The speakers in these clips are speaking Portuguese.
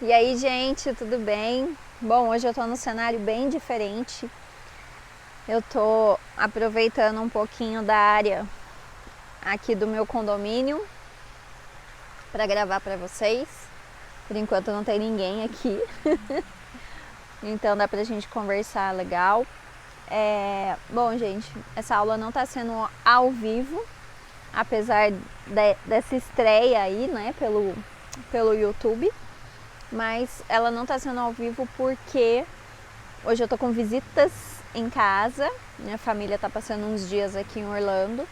E aí, gente, tudo bem? Bom, hoje eu tô num cenário bem diferente. Eu tô aproveitando um pouquinho da área aqui do meu condomínio para gravar para vocês. Por enquanto não tem ninguém aqui, então dá pra gente conversar legal. Bom, gente, essa aula não tá sendo ao vivo, apesar dessa estreia aí, né, pelo YouTube. Mas ela não tá sendo ao vivo porque hoje eu tô com visitas em casa. Minha família tá passando uns dias aqui em Orlando.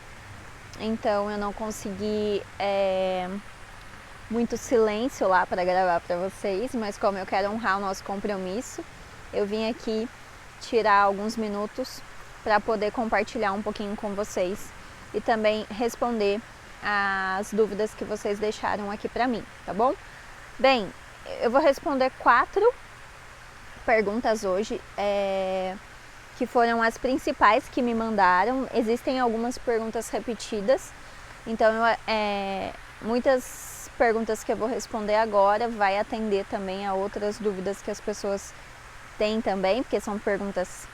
Então eu não consegui muito silêncio lá para gravar para vocês. Mas como eu quero honrar o nosso compromisso, eu vim aqui tirar alguns minutos para poder compartilhar um pouquinho com vocês. E também responder as dúvidas que vocês deixaram aqui para mim, tá bom? Bem, eu vou responder 4 perguntas hoje, que foram as principais que me mandaram. Existem algumas perguntas repetidas, então muitas perguntas que eu vou responder agora vai atender também a outras dúvidas que as pessoas têm também, porque são perguntas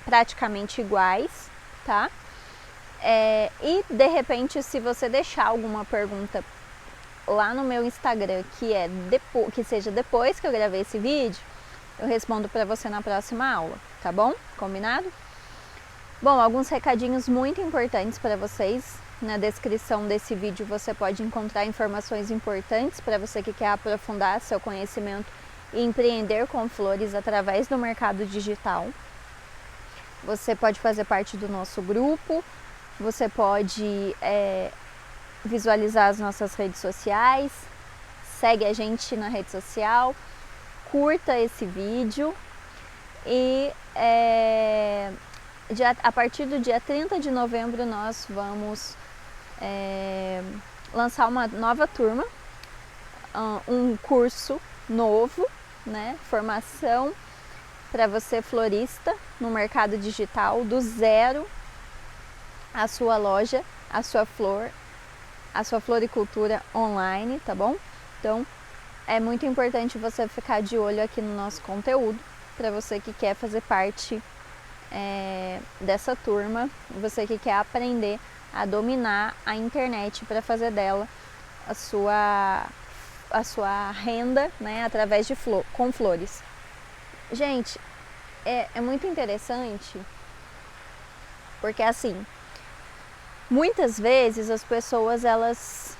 praticamente iguais, tá? E de repente, se você deixar alguma pergunta lá no meu Instagram, que seja depois que eu gravei esse vídeo, eu respondo para você na próxima aula, tá bom? Combinado? Bom, alguns recadinhos muito importantes para vocês. Na descrição desse vídeo você pode encontrar informações importantes para você que quer aprofundar seu conhecimento e empreender com flores através do mercado digital. Você pode fazer parte do nosso grupo, você pode visualizar as nossas redes sociais, segue a gente na rede social, curta esse vídeo e a partir do dia 30 de novembro nós vamos lançar uma nova turma, um curso novo, né? Formação para você florista no mercado digital, do zero a sua loja, a sua floricultura online, tá bom? Então é muito importante você ficar de olho aqui no nosso conteúdo, para você que quer fazer parte dessa turma, você que quer aprender a dominar a internet para fazer dela a sua renda, né, através com flores. Gente, é muito interessante, porque assim, muitas vezes as pessoas elas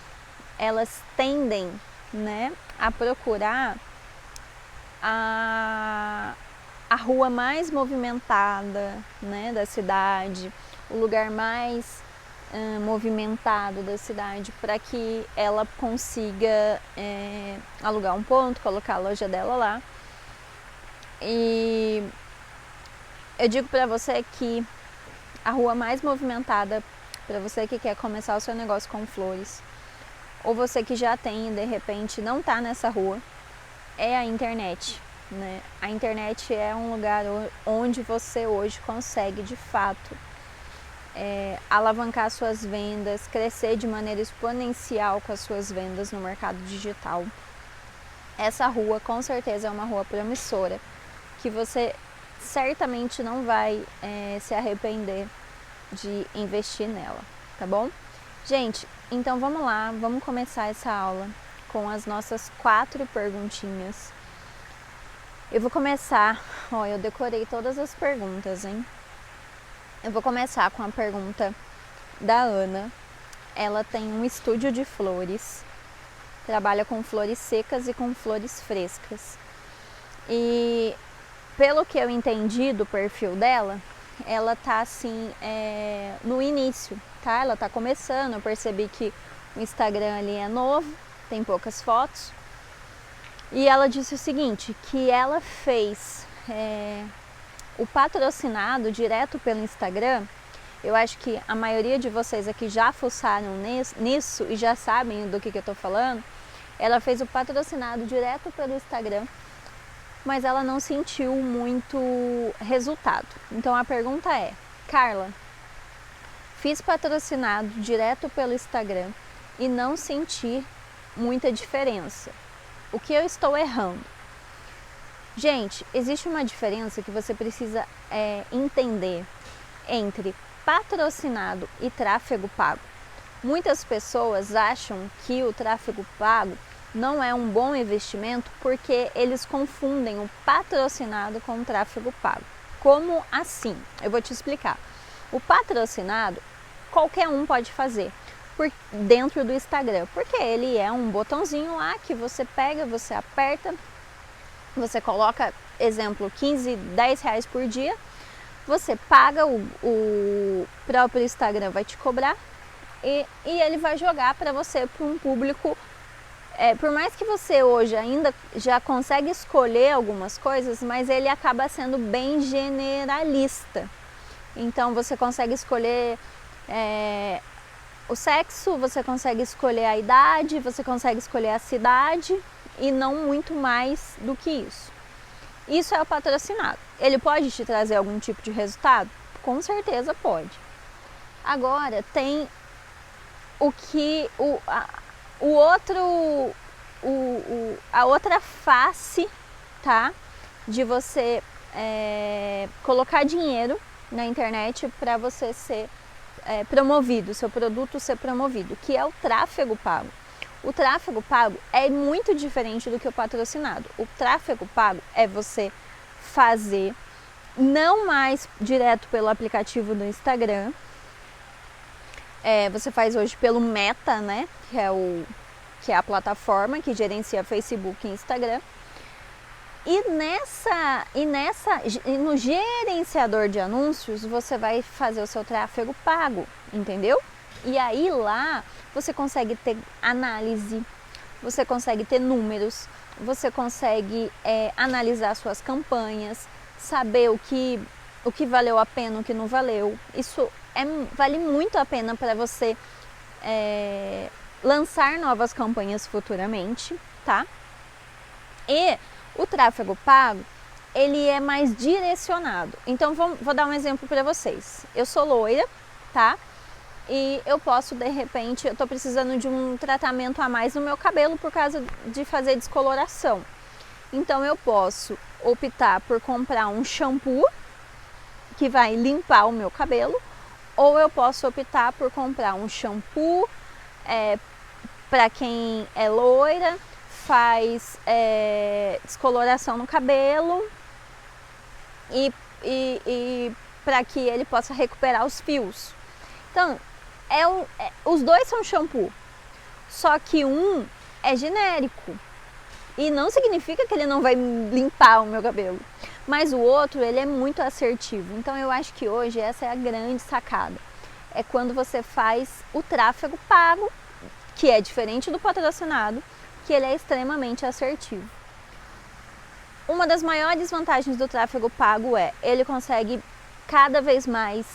tendem, né, a procurar a rua mais movimentada, né, da cidade, o lugar mais movimentado da cidade, para que ela consiga alugar um ponto, colocar a loja dela lá. E eu digo para você que a rua mais movimentada para você que quer começar o seu negócio com flores, ou você que já tem e de repente não está nessa rua, é a internet, né? A internet é um lugar onde você hoje consegue de fato alavancar suas vendas, crescer de maneira exponencial com as suas vendas no mercado digital. Essa rua com certeza é uma rua promissora, que você certamente não vai se arrepender de investir nela, tá bom? Gente, então vamos lá, vamos começar essa aula com as nossas 4 perguntinhas. Eu vou começar, eu decorei todas as perguntas, hein? Eu vou começar com a pergunta da Ana. Ela tem um estúdio de flores, trabalha com flores secas e com flores frescas. E pelo que eu entendi do perfil dela, ela tá assim no início, tá? Ela tá começando, eu percebi que o Instagram ali é novo, tem poucas fotos. E ela disse o seguinte, que ela fez o patrocinado direto pelo Instagram. Eu acho que a maioria de vocês aqui já fuçaram nisso e já sabem do que eu tô falando. Ela fez o patrocinado direto pelo Instagram, mas ela não sentiu muito resultado. Então a pergunta é, Carla, fiz patrocinado direto pelo Instagram e não senti muita diferença. O que eu estou errando? Gente, existe uma diferença que você precisa entender entre patrocinado e tráfego pago. Muitas pessoas acham que o tráfego pago não é um bom investimento porque eles confundem o patrocinado com o tráfego pago. Como assim? Eu vou te explicar. O patrocinado, qualquer um pode fazer dentro do Instagram, porque ele é um botãozinho lá que você pega, você aperta, você coloca, exemplo, 15, 10 reais por dia, você paga, o próprio Instagram vai te cobrar e ele vai jogar para você, para um público, por mais que você hoje ainda já consegue escolher algumas coisas, mas ele acaba sendo bem generalista. Então você consegue escolher o sexo, você consegue escolher a idade, você consegue escolher a cidade e não muito mais do que isso. Isso é o patrocinado. Ele pode te trazer algum tipo de resultado? Com certeza pode. Agora tem a outra face, tá? De você colocar dinheiro na internet para você ser promovido, seu produto ser promovido, que é o tráfego pago. O tráfego pago é muito diferente do que o patrocinado. O tráfego pago é você fazer não mais direto pelo aplicativo do Instagram. Você faz hoje pelo Meta, né? Que é a plataforma que gerencia Facebook e Instagram. E no gerenciador de anúncios, você vai fazer o seu tráfego pago, entendeu? E aí lá você consegue ter análise, você consegue ter números, você consegue analisar suas campanhas, saber o que valeu a pena, o que não valeu. Isso vale muito a pena para você lançar novas campanhas futuramente, tá? E o tráfego pago, ele é mais direcionado. Então, vou dar um exemplo para vocês. Eu sou loira, tá? E eu posso, de repente, eu tô precisando de um tratamento a mais no meu cabelo por causa de fazer descoloração. Então, eu posso optar por comprar um shampoo que vai limpar o meu cabelo, ou eu posso optar por comprar um shampoo para quem é loira, faz descoloração no cabelo e para que ele possa recuperar os fios. Então, os dois são shampoo, só que um é genérico e não significa que ele não vai limpar o meu cabelo, mas o outro ele é muito assertivo. Então eu acho que hoje essa é a grande sacada, é quando você faz o tráfego pago, que é diferente do patrocinado, que ele é extremamente assertivo. Uma das maiores vantagens do tráfego pago ele consegue cada vez mais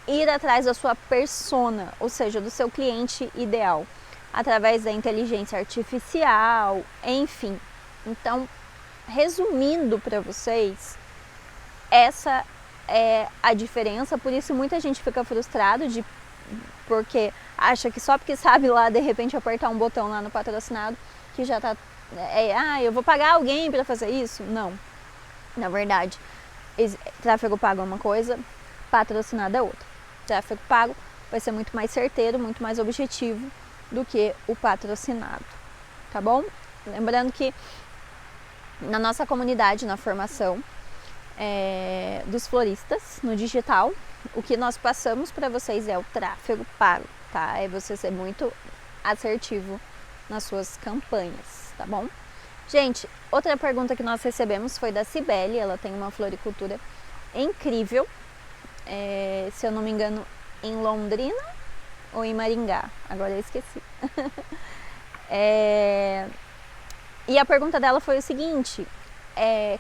ir atrás da sua persona, ou seja, do seu cliente ideal, através da inteligência artificial, enfim. Então, resumindo para vocês, essa é a diferença. Por isso muita gente fica frustrado porque acha que só porque sabe lá de repente apertar um botão lá no patrocinado que já tá eu vou pagar alguém para fazer isso. Não, na verdade, tráfego pago é uma coisa, patrocinado é outra. Tráfego pago vai ser muito mais certeiro, muito mais objetivo do que o patrocinado, tá bom? Lembrando que na nossa comunidade, na formação dos floristas no digital, o que nós passamos para vocês é o tráfego pago, tá? É você ser muito assertivo nas suas campanhas, tá bom? Gente, outra pergunta que nós recebemos foi da Cibele. Ela tem uma floricultura incrível, se eu não me engano, em Londrina ou em Maringá, agora eu esqueci. E a pergunta dela foi o seguinte: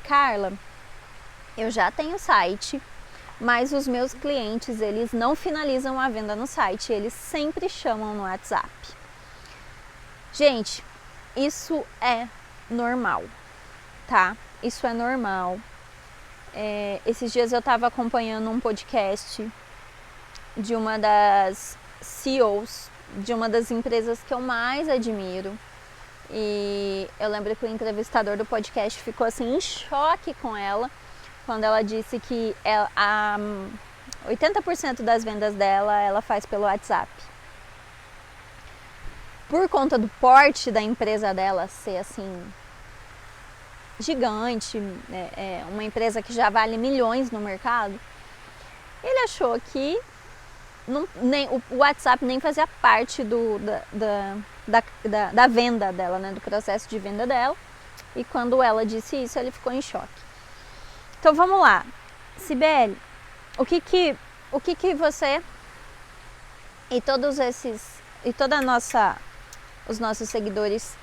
Carla, eu já tenho site, mas os meus clientes, eles não finalizam a venda no site, eles sempre chamam no WhatsApp. Gente, isso é normal, tá? Isso é normal. Esses dias eu estava acompanhando um podcast de uma das CEOs de uma das empresas que eu mais admiro, E eu lembro que o entrevistador do podcast ficou assim em choque com ela quando ela disse que 80% das vendas dela ela faz pelo WhatsApp. Por conta do porte da empresa dela ser assim gigante, uma empresa que já vale milhões no mercado, ele achou que o WhatsApp nem fazia parte da venda dela, né, do processo de venda dela. E quando ela disse isso, ele ficou em choque. Então vamos lá, Cibele, o que que você e os nossos seguidores,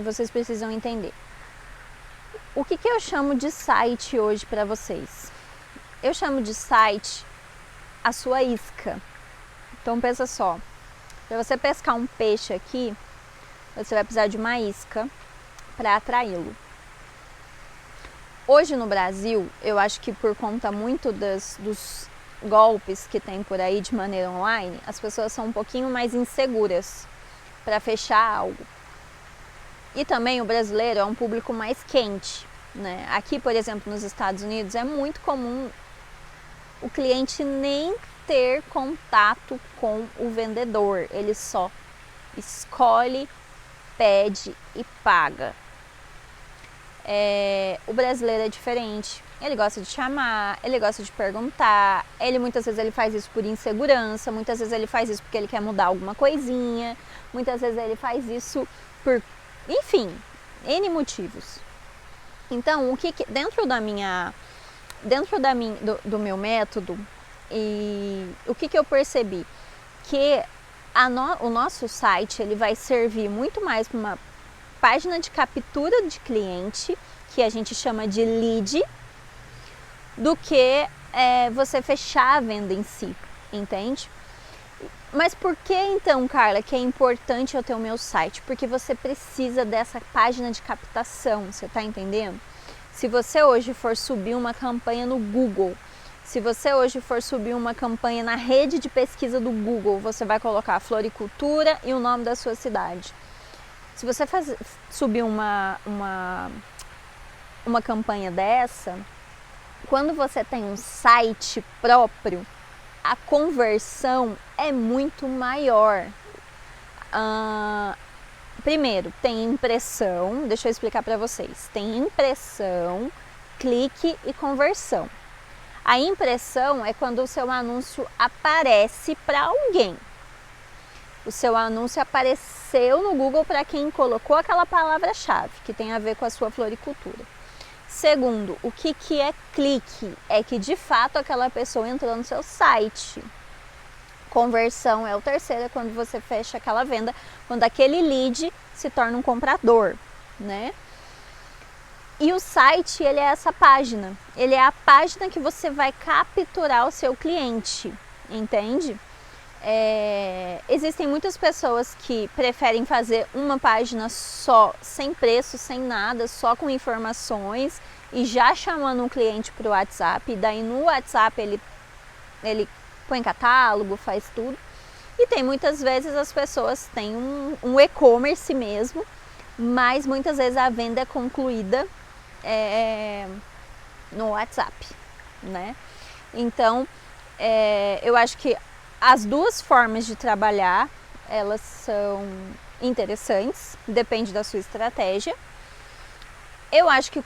vocês precisam entender. O que eu chamo de site hoje para vocês? Eu chamo de site a sua isca. Então pensa só, para você pescar um peixe aqui, você vai precisar de uma isca para atraí-lo. Hoje no Brasil, eu acho que por conta muito dos golpes que tem por aí de maneira online, as pessoas são um pouquinho mais inseguras para fechar algo. E também o brasileiro é um público mais quente, né? Aqui, por exemplo, nos Estados Unidos, é muito comum o cliente nem ter contato com o vendedor, ele só escolhe, pede e paga. O brasileiro é diferente, ele gosta de chamar, ele gosta de perguntar, muitas vezes ele faz isso por insegurança, muitas vezes ele faz isso porque ele quer mudar alguma coisinha, muitas vezes ele faz isso por, enfim, N motivos. Então, do meu método, e o que eu percebi? Que o nosso site ele vai servir muito mais para uma página de captura de cliente, que a gente chama de lead, do que você fechar a venda em si, entende? Mas por que então, Carla, que é importante eu ter o meu site? Porque você precisa dessa página de captação, você está entendendo? Se você hoje for subir uma campanha no Google, se você hoje for subir uma campanha na rede de pesquisa do Google, você vai colocar floricultura e o nome da sua cidade. Se você subir uma campanha dessa, quando você tem um site próprio, a conversão é muito maior. Primeiro, tem impressão, deixa eu explicar para vocês. Tem impressão, clique e conversão. A impressão é quando o seu anúncio aparece para alguém. O seu anúncio apareceu no Google para quem colocou aquela palavra-chave que tem a ver com a sua floricultura. Segundo, o que é clique? É que de fato aquela pessoa entrou no seu site. Conversão é o terceiro, é quando você fecha aquela venda, quando aquele lead se torna um comprador, né? E o site, ele é essa página. Ele é a página que você vai capturar o seu cliente, entende? Existem muitas pessoas que preferem fazer uma página só, sem preço, sem nada, só com informações e já chamando um cliente para o WhatsApp. E daí no WhatsApp ele põe catálogo, faz tudo. E tem muitas vezes as pessoas têm um e-commerce mesmo, mas muitas vezes a venda é concluída no WhatsApp, né? Então, eu acho que as duas formas de trabalhar, elas são interessantes, depende da sua estratégia. Eu acho que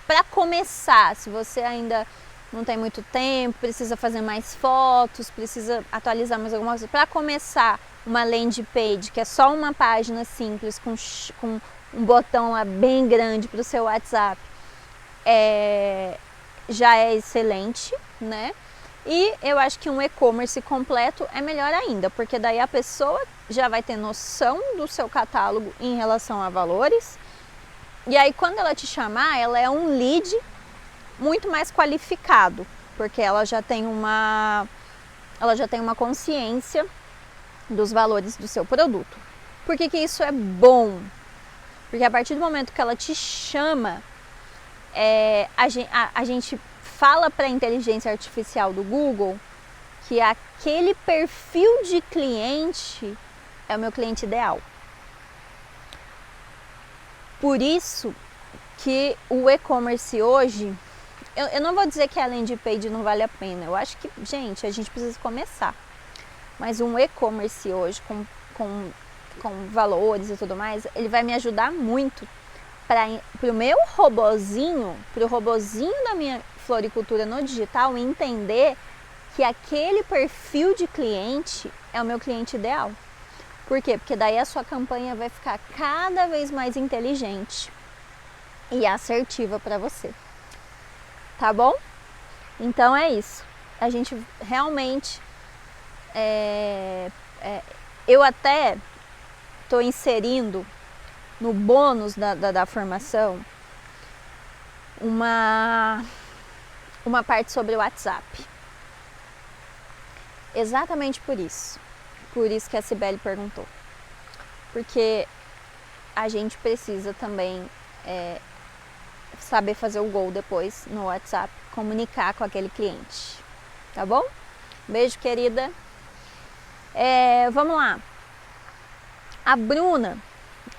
para começar, se você ainda não tem muito tempo, precisa fazer mais fotos, precisa atualizar mais alguma coisa, para começar uma landing page, que é só uma página simples com um botão lá bem grande para o seu WhatsApp, já é excelente, né? E eu acho que um e-commerce completo é melhor ainda, porque daí a pessoa já vai ter noção do seu catálogo em relação a valores. E aí quando ela te chamar, ela é um lead muito mais qualificado, porque ela já tem uma consciência dos valores do seu produto. Por que isso é bom? Porque a partir do momento que ela te chama, a gente fala para a inteligência artificial do Google que aquele perfil de cliente é o meu cliente ideal. Por isso que o e-commerce hoje, eu não vou dizer que a landing page não vale a pena. Eu acho que, gente, a gente precisa começar. Mas um e-commerce hoje, com valores e tudo mais, ele vai me ajudar muito para o meu robozinho, para o robozinho da minha floricultura no digital entender que aquele perfil de cliente é o meu cliente ideal. Por quê? Porque daí a sua campanha vai ficar cada vez mais inteligente e assertiva para você. Tá bom? Então é isso. A gente realmente... eu até estou inserindo no bônus da formação uma parte sobre o WhatsApp. Exatamente por isso. Por isso que a Cibele perguntou. Porque a gente precisa também saber fazer o gol depois no WhatsApp, comunicar com aquele cliente. Tá bom? Beijo, querida. Vamos lá. A Bruna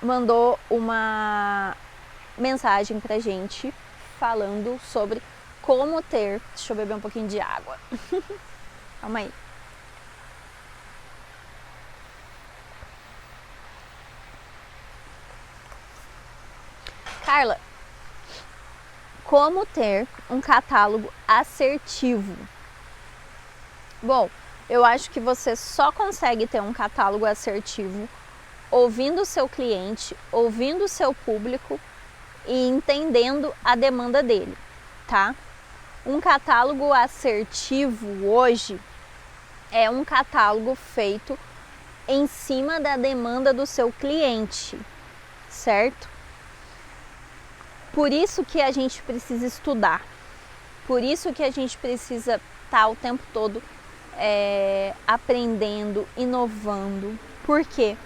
mandou uma mensagem pra gente falando sobre como ter... Deixa eu beber um pouquinho de água. Calma aí. Carla, como ter um catálogo assertivo? Bom, eu acho que você só consegue ter um catálogo assertivo ouvindo o seu cliente, ouvindo o seu público e entendendo a demanda dele, tá? Um catálogo assertivo hoje é um catálogo feito em cima da demanda do seu cliente, certo? Por isso que a gente precisa estudar, por isso que a gente precisa estar o tempo todo aprendendo, inovando. Por quê?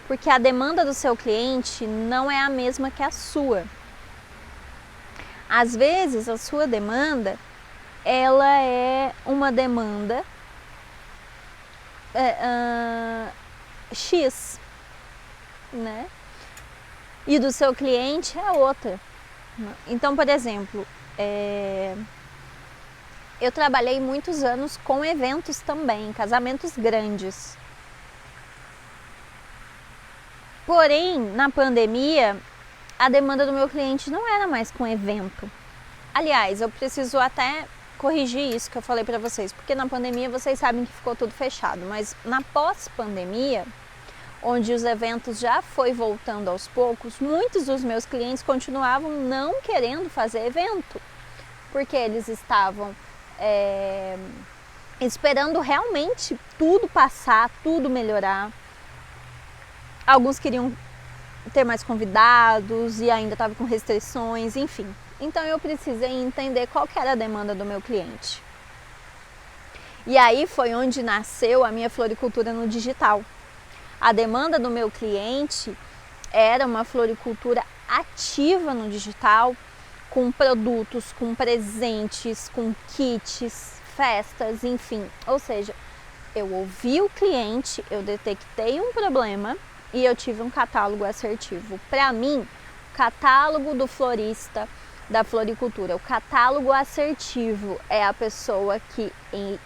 Porque a demanda do seu cliente não é a mesma que a sua. Às vezes a sua demanda, ela é uma demanda X, né? E do seu cliente é outra. Então, por exemplo, eu trabalhei muitos anos com eventos também, casamentos grandes. Porém, na pandemia, a demanda do meu cliente não era mais com evento. Aliás, eu preciso até corrigir isso que eu falei para vocês, porque na pandemia vocês sabem que ficou tudo fechado, mas na pós-pandemia, onde os eventos já foi voltando aos poucos, muitos dos meus clientes continuavam não querendo fazer evento, porque eles estavam esperando realmente tudo passar, tudo melhorar. Alguns queriam ter mais convidados e ainda estava com restrições, enfim. Então eu precisei entender qual que era a demanda do meu cliente. E aí foi onde nasceu a minha floricultura no digital. A demanda do meu cliente era uma floricultura ativa no digital, com produtos, com presentes, com kits, festas, enfim. Ou seja, eu ouvi o cliente, eu detectei um problema e eu tive um catálogo assertivo. Para mim, o catálogo do florista, da floricultura, o catálogo assertivo é a pessoa que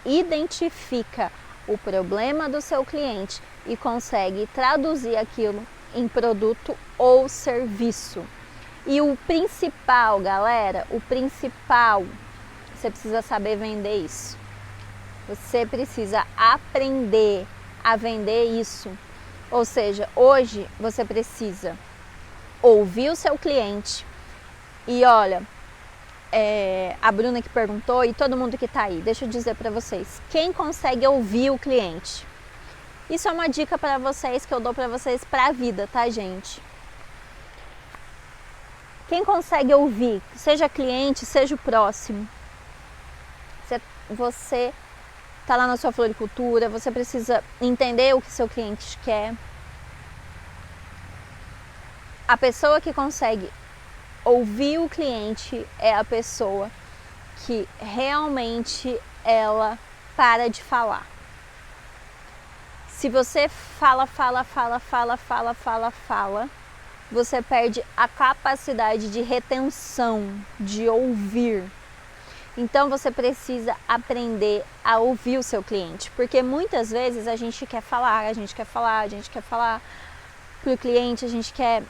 identifica o problema do seu cliente e consegue traduzir aquilo em produto ou serviço. E o principal, galera, você precisa saber vender isso. Você precisa aprender a vender isso. Ou seja, hoje você precisa ouvir o seu cliente. E olha, a Bruna que perguntou e todo mundo que tá aí, deixa eu dizer para vocês, quem consegue ouvir o cliente? Isso é uma dica para vocês que eu dou para vocês para a vida, tá, gente? Quem consegue ouvir, seja cliente, seja o próximo, você tá lá na sua floricultura, você precisa entender o que seu cliente quer. A pessoa que consegue ouvir o cliente é a pessoa que realmente ela para de falar. Se você fala, você perde a capacidade de retenção, de ouvir. Então você precisa aprender a ouvir o seu cliente, porque muitas vezes a gente quer falar para o cliente, a gente quer,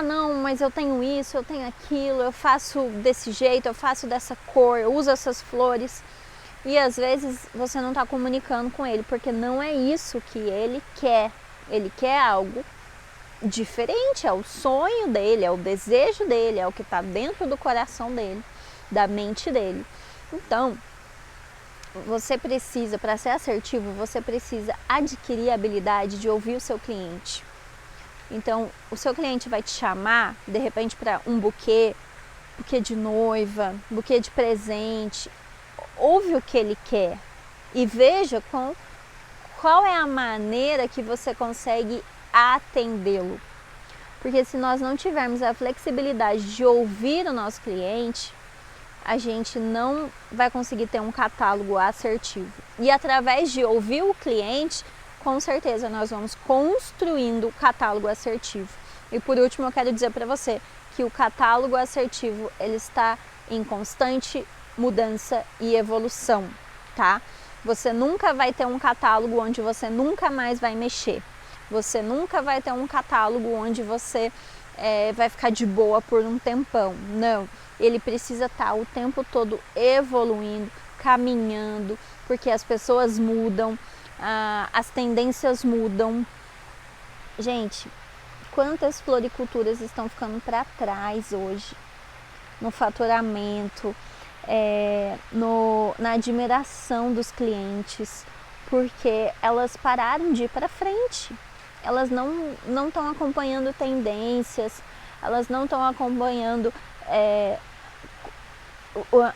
não, mas eu tenho isso, eu tenho aquilo, eu faço desse jeito, eu faço dessa cor, eu uso essas flores. E às vezes você não está comunicando com ele, porque não é isso que ele quer. Ele quer algo diferente, é o sonho dele, é o desejo dele, é o que está dentro do coração dele, da mente dele. Então, você precisa, para ser assertivo, você precisa adquirir a habilidade de ouvir o seu cliente. Então, o seu cliente vai te chamar, de repente, para um buquê de noiva, buquê de presente. Ouve o que ele quer e veja qual é a maneira que você consegue atendê-lo. Porque se nós não tivermos a flexibilidade de ouvir o nosso cliente, a gente não vai conseguir ter um catálogo assertivo. E através de ouvir o cliente, com certeza nós vamos construindo o catálogo assertivo. E por último, eu quero dizer para você que o catálogo assertivo ele está em constante mudança e evolução, tá? Você nunca vai ter um catálogo onde você nunca mais vai mexer. Você nunca vai ter um catálogo onde você vai ficar de boa por um tempão. Não, ele precisa estar o tempo todo evoluindo, caminhando, porque as pessoas mudam, as tendências mudam. Gente, quantas floriculturas estão ficando para trás hoje no faturamento, na admiração dos clientes, porque elas pararam de ir para frente. Elas não estão acompanhando tendências, elas não estão acompanhando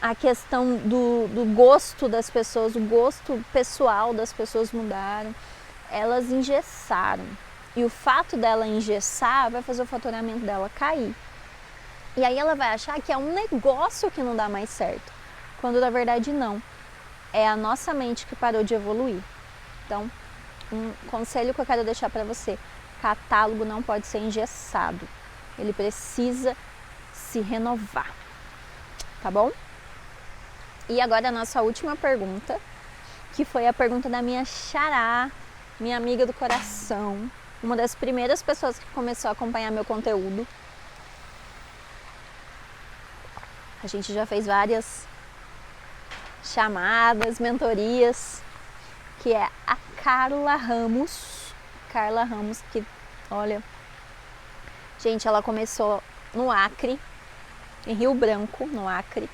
a questão do gosto das pessoas, o gosto pessoal das pessoas mudaram. Elas engessaram. E o fato dela engessar vai fazer o faturamento dela cair. E aí ela vai achar que é um negócio que não dá mais certo, quando na verdade não. É a nossa mente que parou de evoluir. Então, um conselho que eu quero deixar para você: catálogo não pode ser engessado. Ele precisa se renovar, tá bom? E agora a nossa última pergunta, que foi a pergunta da minha xará, minha amiga do coração, uma das primeiras pessoas que começou a acompanhar meu conteúdo. A gente já fez várias chamadas, mentorias, que é a Carla Ramos. Carla Ramos, que, olha, gente, ela começou no Acre, em Rio Branco, no Acre.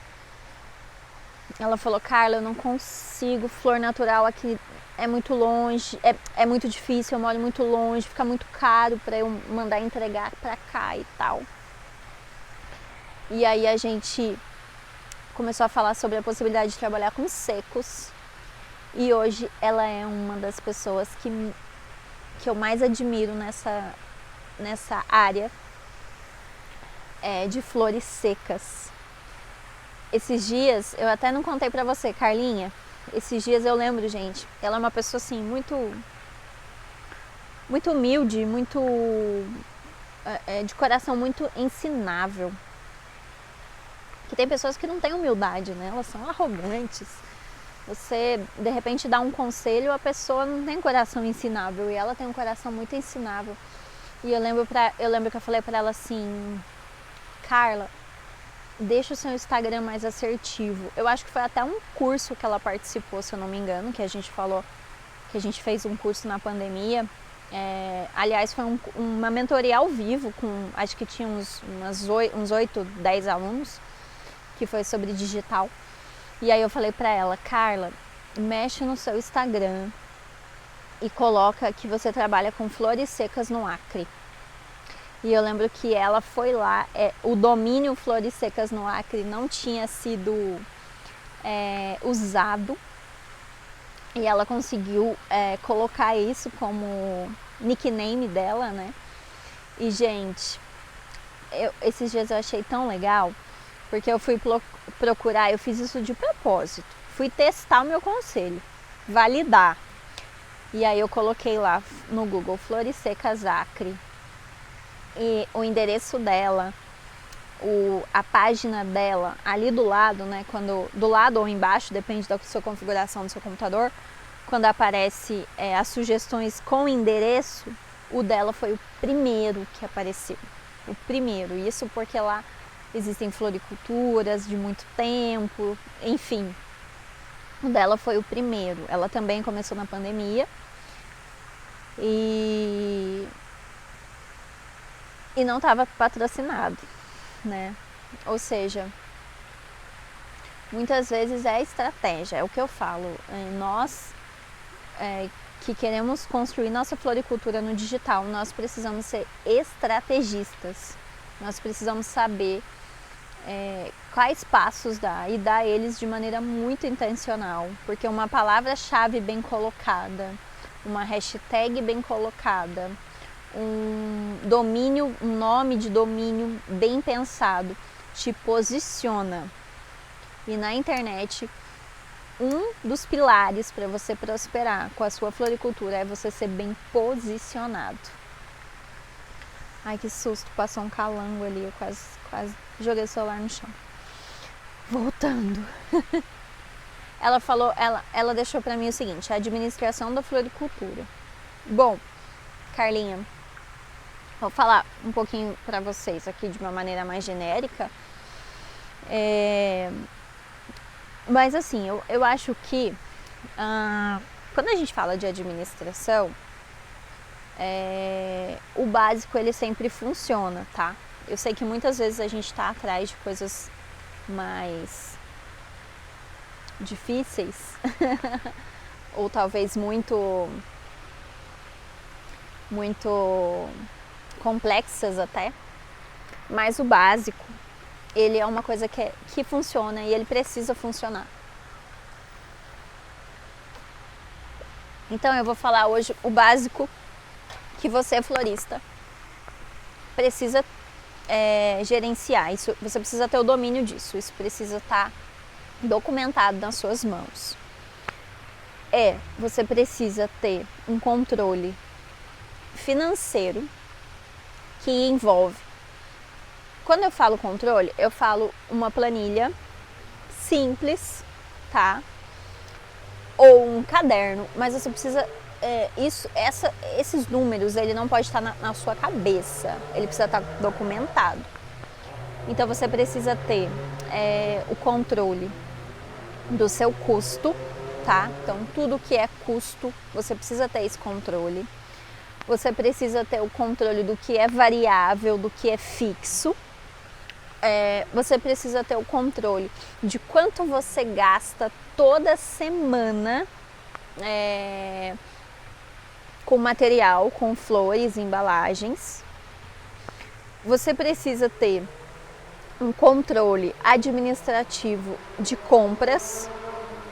Ela falou: Carla, eu não consigo, flor natural aqui é muito longe, é muito difícil, eu moro muito longe, fica muito caro para eu mandar entregar para cá e tal. E aí a gente começou a falar sobre a possibilidade de trabalhar com secos. E hoje ela é uma das pessoas que eu mais admiro nessa área de flores secas. Esses dias, eu até não contei pra você, Carlinha, esses dias eu lembro, gente, ela é uma pessoa assim, muito humilde, muito de coração muito ensinável. Que tem pessoas que não têm humildade, né? Elas são arrogantes. Você, de repente, dá um conselho, a pessoa não tem coração ensinável, e ela tem um coração muito ensinável. E eu lembro que eu falei pra ela assim: Carla, deixa o seu Instagram mais assertivo. Eu acho que foi até um curso que ela participou, se eu não me engano, que a gente falou, que a gente fez um curso na pandemia. Aliás, foi uma mentoria ao vivo, com, acho que tinha uns 8, 10 alunos, que foi sobre digital. E aí eu falei pra ela: Carla, mexe no seu Instagram e coloca que você trabalha com flores secas no Acre. E eu lembro que ela foi lá, o domínio Flores Secas no Acre não tinha sido usado, e ela conseguiu colocar isso como nickname dela, né? E, gente, esses dias eu achei tão legal, porque eu fui procurar, eu fiz isso de propósito, fui testar o meu conselho, validar. E aí eu coloquei lá no Google Flores Secas Acre. e o endereço dela, a página dela ali do lado, né, do lado ou embaixo, depende da sua configuração do seu computador, quando aparece as sugestões com endereço, o dela foi o primeiro que apareceu. O primeiro. Isso porque lá existem floriculturas de muito tempo, enfim. O dela foi o primeiro. Ela também começou na pandemia. E não estava patrocinado, né? Ou seja, muitas vezes é estratégia, é o que eu falo. Nós que queremos construir nossa floricultura no digital, nós precisamos ser estrategistas. Nós precisamos saber quais passos dar e dar eles de maneira muito intencional, porque uma palavra-chave bem colocada, uma hashtag bem colocada, um nome de domínio bem pensado, te posiciona. E na internet, um dos pilares para você prosperar com a sua floricultura é você ser bem posicionado. Ai, que susto, passou um calango ali, eu quase joguei o celular no chão. Voltando. Ela deixou para mim o seguinte: a administração da floricultura. Bom, Carlinha, vou falar um pouquinho para vocês aqui de uma maneira mais genérica. Mas assim, eu acho que quando a gente fala de administração, o básico ele sempre funciona, tá? Eu sei que muitas vezes a gente está atrás de coisas mais difíceis ou talvez muito complexas até, mas o básico ele é uma coisa que funciona e ele precisa funcionar. Então eu vou falar hoje o básico que você, florista, precisa gerenciar. Isso, você precisa ter o domínio disso, isso precisa estar documentado nas suas mãos. Você precisa ter um controle financeiro que envolve. Quando eu falo controle, eu falo uma planilha simples, tá? Ou um caderno, mas você precisa esses números, ele não pode estar na sua cabeça, ele precisa estar documentado. Então você precisa ter o controle do seu custo, tá? Então tudo que é custo, você precisa ter esse controle. Você precisa ter o controle do que é variável, do que é fixo. Você precisa ter o controle de quanto você gasta toda semana com material, com flores, embalagens. Você precisa ter um controle administrativo de compras,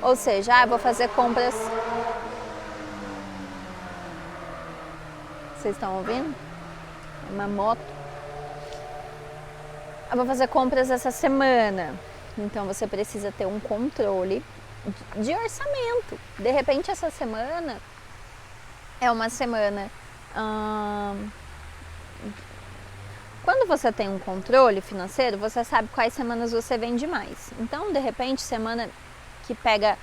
ou seja, vou fazer compras. Vocês estão ouvindo? É uma moto. Vou fazer compras essa semana. Então você precisa ter um controle de orçamento. De repente essa semana é uma semana. Quando você tem um controle financeiro, você sabe quais semanas você vende mais. Então, de repente, semana que pega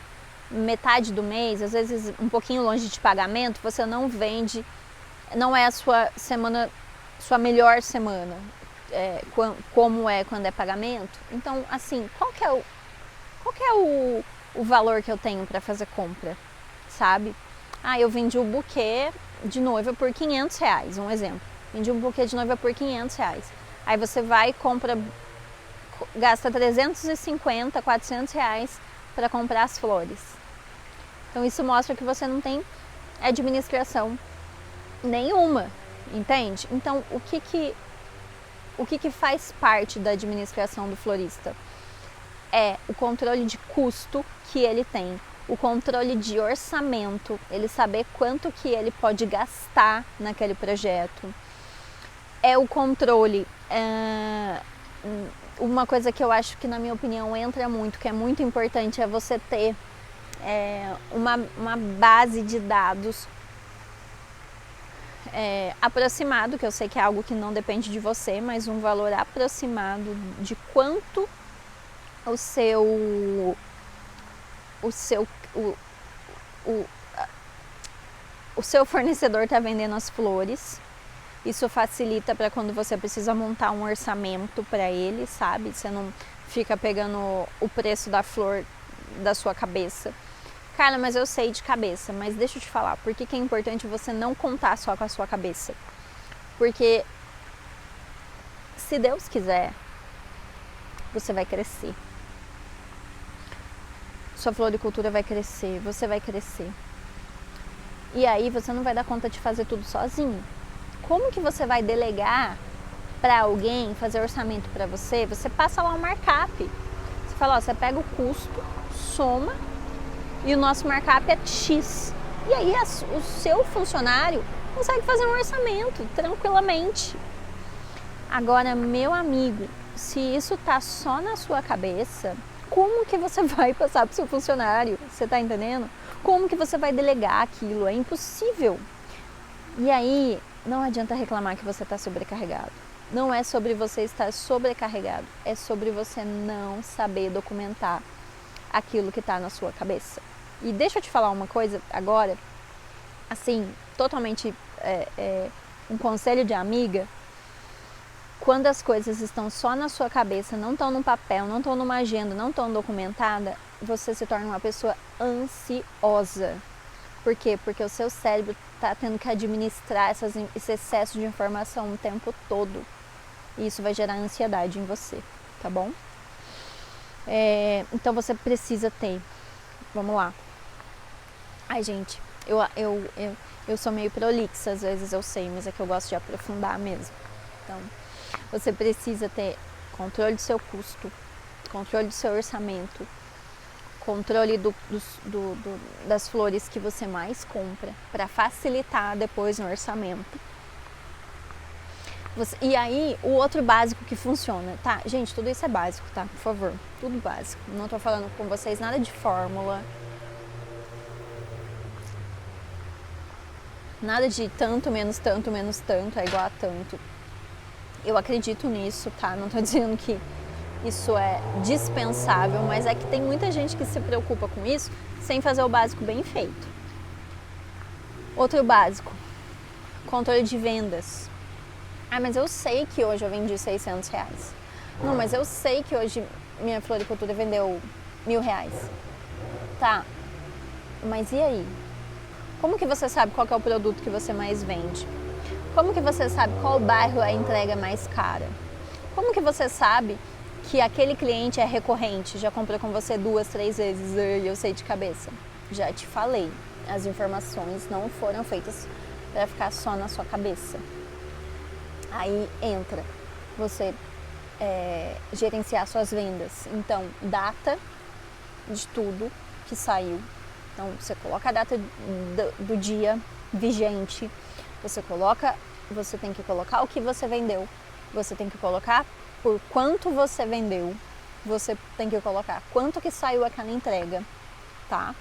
metade do mês, às vezes um pouquinho longe de pagamento, você não vende, não é a sua semana, sua melhor semana, como é quando é pagamento. Então, assim, qual que é o valor que eu tenho para fazer compra, sabe? Eu vendi o buquê de noiva por R$500, um exemplo. Vendi um buquê de noiva por R$500. Aí você vai e compra, gasta R$350, R$400 para comprar as flores. Então isso mostra que você não tem administração nenhuma, entende? Então o que faz parte da administração do florista? É o controle de custo que ele tem, o controle de orçamento, ele saber quanto que ele pode gastar naquele projeto. É o controle, uma coisa que eu acho que na minha opinião entra muito, que é muito importante, é você ter uma base de dados aproximado, que eu sei que é algo que não depende de você, mas um valor aproximado de quanto o seu fornecedor está vendendo as flores. Isso facilita para quando você precisa montar um orçamento para ele, sabe? Você não fica pegando o preço da flor da sua cabeça. Carla, mas eu sei de cabeça, mas deixa eu te falar, por que é importante você não contar só com a sua cabeça? Porque se Deus quiser, você vai crescer. Sua floricultura vai crescer, você vai crescer. E aí você não vai dar conta de fazer tudo sozinho. Como que você vai delegar para alguém fazer orçamento para você? Você passa lá um markup. Você fala, ó, você pega o custo, soma, e o nosso markup é X. E aí o seu funcionário consegue fazer um orçamento tranquilamente. Agora, meu amigo, se isso tá só na sua cabeça, como que você vai passar pro seu funcionário? Você tá entendendo? Como que você vai delegar aquilo? É impossível. E aí, não adianta reclamar que você tá sobrecarregado. Não é sobre você estar sobrecarregado, é sobre você não saber documentar aquilo que está na sua cabeça. E deixa eu te falar uma coisa agora, assim, totalmente um conselho de amiga. Quando as coisas estão só na sua cabeça, não estão no papel, não estão numa agenda, não estão documentadas, você se torna uma pessoa ansiosa. Por quê? Porque o seu cérebro está tendo que administrar esse excesso de informação o tempo todo. E isso vai gerar ansiedade em você, tá bom? Então você precisa ter. Vamos lá. Ai, gente, eu sou meio prolixa, às vezes eu sei, mas é que eu gosto de aprofundar mesmo. Então, você precisa ter controle do seu custo, controle do seu orçamento, controle das flores que você mais compra, para facilitar depois no orçamento. E aí, o outro básico que funciona, tá? Gente, tudo isso é básico, tá? Por favor, tudo básico. Não tô falando com vocês nada de fórmula, nada de tanto, menos tanto, é igual a tanto. Eu acredito nisso, tá? Não tô dizendo que isso é dispensável, mas é que tem muita gente que se preocupa com isso sem fazer o básico bem feito. Outro básico, controle de vendas. Ah, mas eu sei que hoje eu vendi R$600. Não, mas eu sei que hoje minha floricultura vendeu R$1.000. Tá, mas e aí? Como que você sabe qual que é o produto que você mais vende? Como que você sabe qual bairro é a entrega mais cara? Como que você sabe que aquele cliente é recorrente, já comprou com você 2, 3 vezes? Eu sei de cabeça. Já te falei, as informações não foram feitas para ficar só na sua cabeça. Aí entra você gerenciar suas vendas. Então, data de tudo que saiu. Então, você coloca a data do dia vigente. Você tem que colocar o que você vendeu. Você tem que colocar por quanto você vendeu. Você tem que colocar quanto que saiu aquela entrega, tá?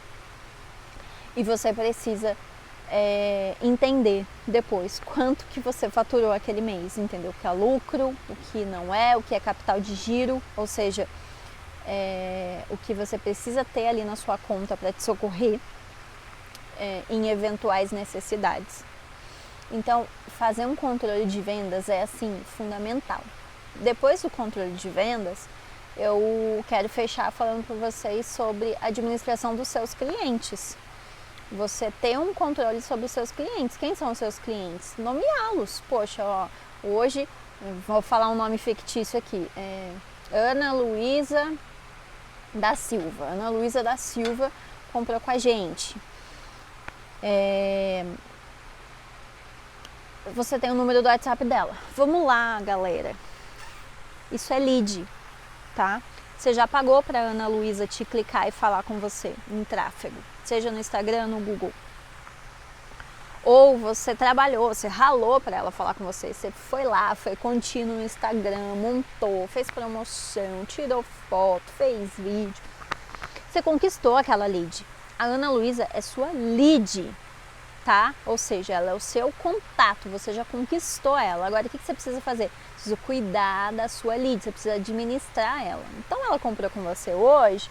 E você precisa entender depois quanto que você faturou aquele mês, entendeu? O que é lucro, o que não é, o que é capital de giro, ou seja, o que você precisa ter ali na sua conta para te socorrer em eventuais necessidades. Então, fazer um controle de vendas é, assim, fundamental. Depois do controle de vendas, eu quero fechar falando para vocês sobre a administração dos seus clientes. Você ter um controle sobre os seus clientes. Quem são os seus clientes? Nomeá-los. Poxa, ó, hoje, vou falar um nome fictício aqui. Ana Luísa da Silva. Ana Luísa da Silva comprou com a gente. Você tem o número do WhatsApp dela. Vamos lá, galera. Isso é lead, tá? Você já pagou para Ana Luísa te clicar e falar com você em tráfego, seja no Instagram, no Google. Ou você trabalhou, você ralou para ela falar com você. Você foi lá, foi contínuo no Instagram, montou, fez promoção, tirou foto, fez vídeo. Você conquistou aquela lead. A Ana Luísa é sua lead, tá? Ou seja, ela é o seu contato, você já conquistou ela. Agora, o que você precisa fazer? Precisa cuidar da sua lead, você precisa administrar ela. Então, ela comprou com você hoje,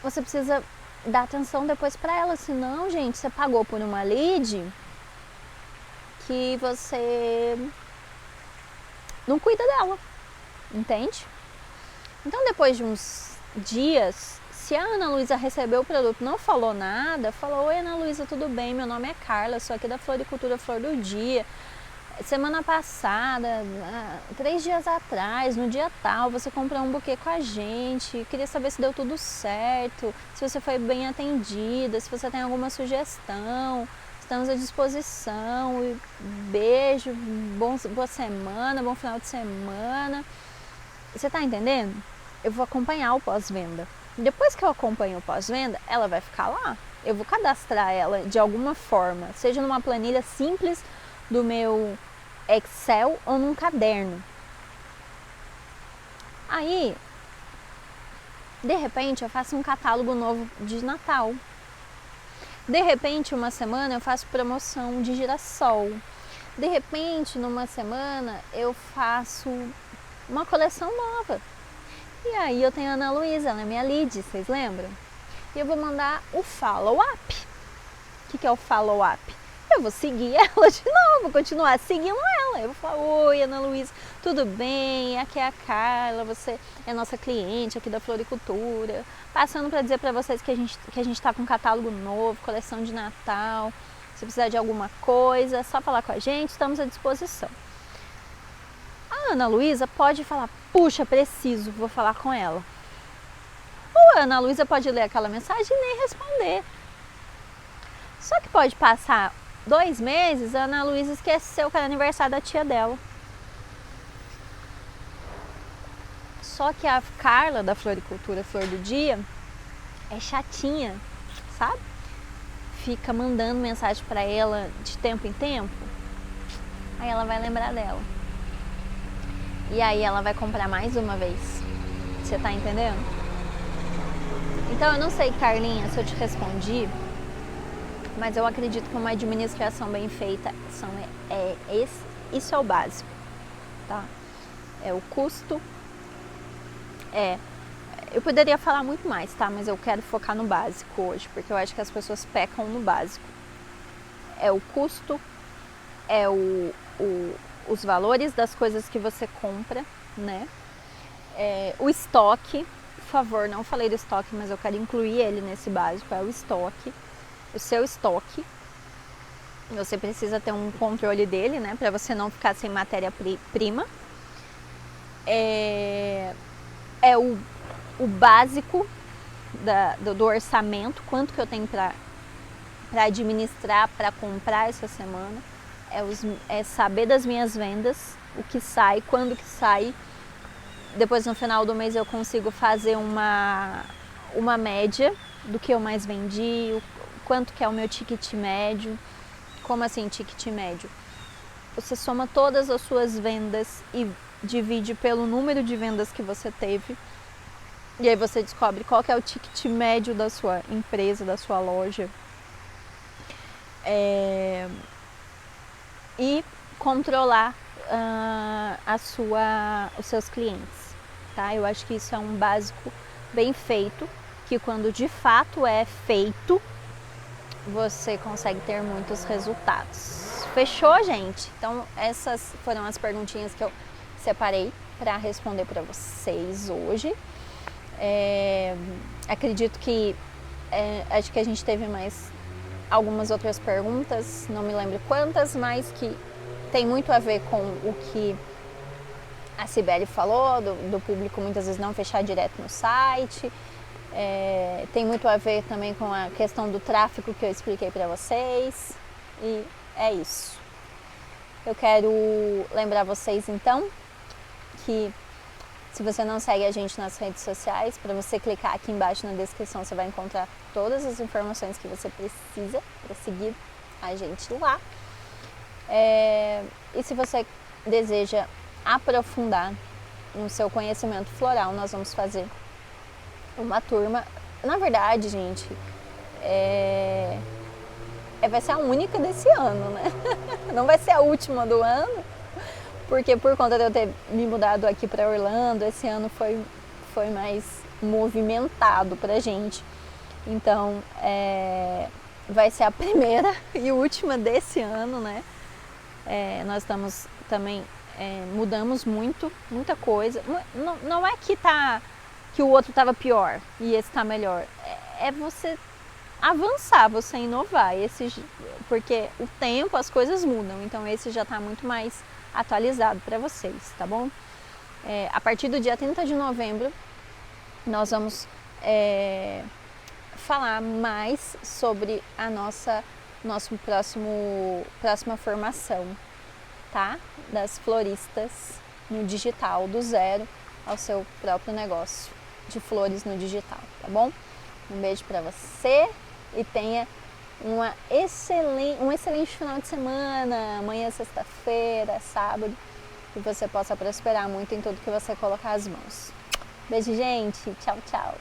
você precisa dar atenção depois para ela, senão, gente, você pagou por uma lead que você não cuida dela, entende? Então, depois de uns dias, se a Ana Luísa recebeu o produto, não falou nada, falou: oi, Ana Luísa, tudo bem? Meu nome é Carla, sou aqui da Floricultura Flor do Dia. Semana passada, 3 dias atrás, no dia tal, você comprou um buquê com a gente. Queria saber se deu tudo certo, se você foi bem atendida, se você tem alguma sugestão. Estamos à disposição. Beijo, boa semana, bom final de semana. Você tá entendendo? Eu vou acompanhar o pós-venda. Depois que eu acompanho o pós-venda, ela vai ficar lá. Eu vou cadastrar ela de alguma forma, seja numa planilha simples do meu Excel ou num caderno. Aí, de repente, eu faço um catálogo novo de Natal. De repente, uma semana eu faço promoção de girassol. De repente, numa semana eu faço uma coleção nova. E aí eu tenho a Ana Luísa, ela é minha lead, vocês lembram? E eu vou mandar o follow-up. O que é o follow-up? Eu vou seguir ela de novo, continuar seguindo ela. Eu vou falar: oi, Ana Luísa, tudo bem? Aqui é a Carla, você é nossa cliente aqui da Floricultura. Passando para dizer para vocês que a gente tá com um catálogo novo, coleção de Natal. Se precisar de alguma coisa, é só falar com a gente, estamos à disposição. A Ana Luísa pode falar: puxa, preciso, vou falar com ela. Ou a Ana Luísa pode ler aquela mensagem e nem responder. Só que pode passar 2 meses, a Ana Luísa esqueceu que era aniversário da tia dela. Só que a Carla da Floricultura Flor do Dia é chatinha, sabe? Fica mandando mensagem para ela de tempo em tempo. Aí ela vai lembrar dela. E aí ela vai comprar mais uma vez. Você tá entendendo? Então eu não sei, Carlinha, se eu te respondi, mas eu acredito que uma administração bem feita isso é o básico, tá? É o custo. Eu poderia falar muito mais, tá? Mas eu quero focar no básico hoje, porque eu acho que as pessoas pecam no básico. É o custo, os valores das coisas que você compra, né? O estoque, por favor, não falei do estoque, mas eu quero incluir ele nesse básico, é o estoque. O seu estoque, você precisa ter um controle dele, né, para você não ficar sem matéria-prima. O básico do orçamento, quanto que eu tenho para administrar, para comprar essa semana. É saber das minhas vendas, o que sai, quando que sai. Depois, no final do mês, eu consigo fazer uma média do que eu mais vendi, quanto que é o meu ticket médio. Como assim ticket médio? Você soma todas as suas vendas e divide pelo número de vendas que você teve. E aí você descobre qual que é o ticket médio da sua empresa, da sua loja. E controlar os seus clientes, tá? Eu acho que isso é um básico bem feito, que quando de fato é feito, você consegue ter muitos resultados. Fechou, gente? Então essas foram as perguntinhas que eu separei para responder para vocês hoje. Acredito que acho que a gente teve mais algumas outras perguntas, não me lembro quantas, mas que tem muito a ver com o que a Cibele falou, do público muitas vezes não fechar direto no site. Tem muito a ver também com a questão do tráfego que eu expliquei para vocês. E é isso. Eu quero lembrar vocês então que se você não segue a gente nas redes sociais, para você clicar aqui embaixo na descrição, você vai encontrar todas as informações que você precisa para seguir a gente lá. E se você deseja aprofundar no seu conhecimento floral, nós vamos fazer uma turma. Na verdade, gente, vai ser a única desse ano, né? Não vai ser a última do ano, porque por conta de eu ter me mudado aqui para Orlando, esse ano foi mais movimentado pra gente. Então, vai ser a primeira e última desse ano, né? Nós estamos também, mudamos muita coisa. Não é que o outro estava pior e esse está melhor. É você avançar, você inovar. Porque o tempo, as coisas mudam. Então, esse já está muito mais atualizado para vocês, tá bom? A partir do dia 30 de novembro, nós vamos falar mais sobre a nossa próxima formação, tá? Das floristas no digital, do zero ao seu próprio negócio de flores no digital, tá bom? Um beijo pra você e tenha um excelente final de semana, amanhã, sexta-feira, sábado, e você possa prosperar muito em tudo que você colocar as mãos. Beijo, gente. Tchau, tchau.